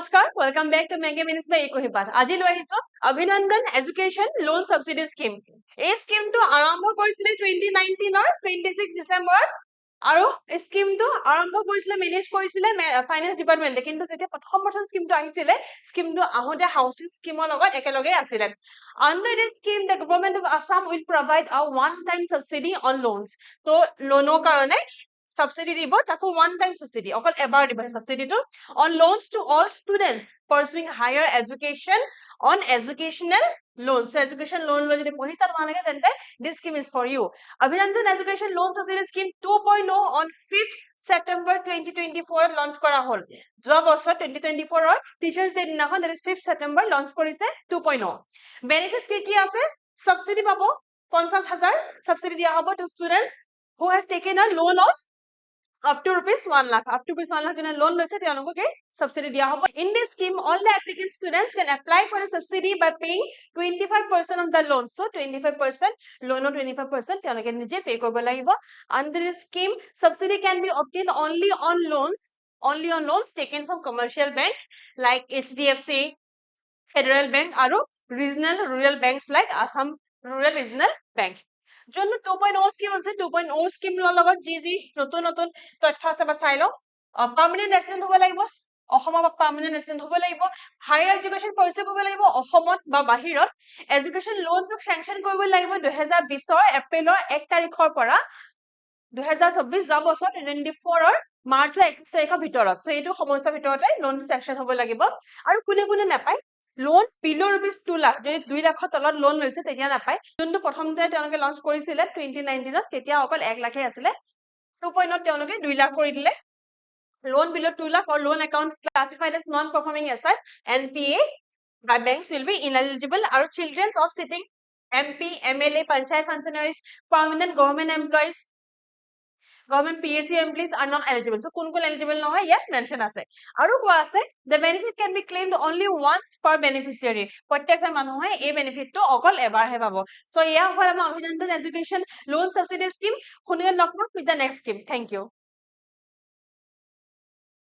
Namaskar, welcome back to Maggi Minutes by eKuhipath. আজি লৈ আহিছো Abhinandan Education Loan Subsidy Scheme. এই স্কিমটো আৰম্ভ কৰিছিলে 2019 ৰ 26 ডিসেম্বৰ আৰু এই স্কিমটো আৰম্ভ কৰিছিলে মেনেজ কৰিছিলে ফাইনান্স ডিপাৰ্টমেন্টে কিন্তু যেতিয়া প্ৰথম স্কিমটো আহিছিলে স্কিমটো আহোতে হাউচিং স্কিমৰ লগত একেলগে আছিল Under this scheme the government of Assam will provide a one time subsidy on loans. তো লোনৰ কাৰণে subsidy দিব তাকো one time subsidy অকল এবাৰ দিব subsidy to on loans to all students pursuing higher education on educational loans. So education loan লৈ যদি পঢ়িছা তোমালোকে তেন্তে this scheme is for you. Abhinandan Education Loan Subsidy Scheme 2.0 on 5th September 2024 launch কৰা হল যোৱা বছৰ 2024 ৰ টিচাৰ্স ডে দিনাখন that is 5th September launch কৰিছে 2.0 benefits কি আছে subsidy পাব 50000 subsidy দিয়া হ'ব to students who have taken a loan of up to rupees 1 lakh up to rupees 1 lakh jona loan loise tianoke subsidy diya hobo in this scheme all the applicant students can apply for a subsidy by paying 25% of the loan so 25% loan 25% tianoke nije pay koribo lagibo under this scheme subsidy can be obtained only on loans taken from commercial bank like HDFC Federal Bank aru regional rural banks like Assam Rural Regional Bank যোনটো 2.0 scheme আছে 2.0 scheme লগত G নতুন তথ্য আছে বা চাই লও permanent resident হ'ব লাগিব অসমত পার্মানেন্ট রেসিডেন্ট হ'ব লাগিব হায়ার এডুকেশন পাৰ্চু কৰিব লাগিব অসমত বা বাহিৰত এডুকেশন লোনটো স্যাংশন কৰিব লাগিব 2020 ৰ এপ্ৰিলৰ 1 তাৰিখৰ পৰা 2024 যোৱা বছৰ 2024 ৰ মাৰ্চৰ 21 তাৰিখৰ ভিতৰত সো এইটো সময়ৰ ভিতৰতে লোনটো স্যাংশন হ'ব লাগিব আৰু কোনে নাপায় loan below rupees 2 lakh যদি 2 লাখৰ তলত লোন লৈছে তেতিয়া নাপায় যোনটো প্ৰথমতে তেওঁলোকে লঞ্চ কৰিছিলে 2019 ত তেতিয়া অকল 1 লাখে আছিল 2.0 তেওঁলোকে 2 লাখ কৰি দিলে loan below 2 lakh or loan account classified as non performing asset NPA by banks will be ineligible or children of sitting MP MLA panchayat functionaries permanent government employees government PSU employees are not eligible so kun eligible নহয় ইয়াত mention আছে আৰু কোৱা আছে the benefit can be claimed only once per beneficiary প্ৰত্যেকটা মানুহে এই বেনিফিটটো অকল এবাৰহে পাব so ইয়া হ'ল আমাৰ Abhinandan Education Loan Subsidy Scheme শুনিলে লগ পাম with the next scheme thank you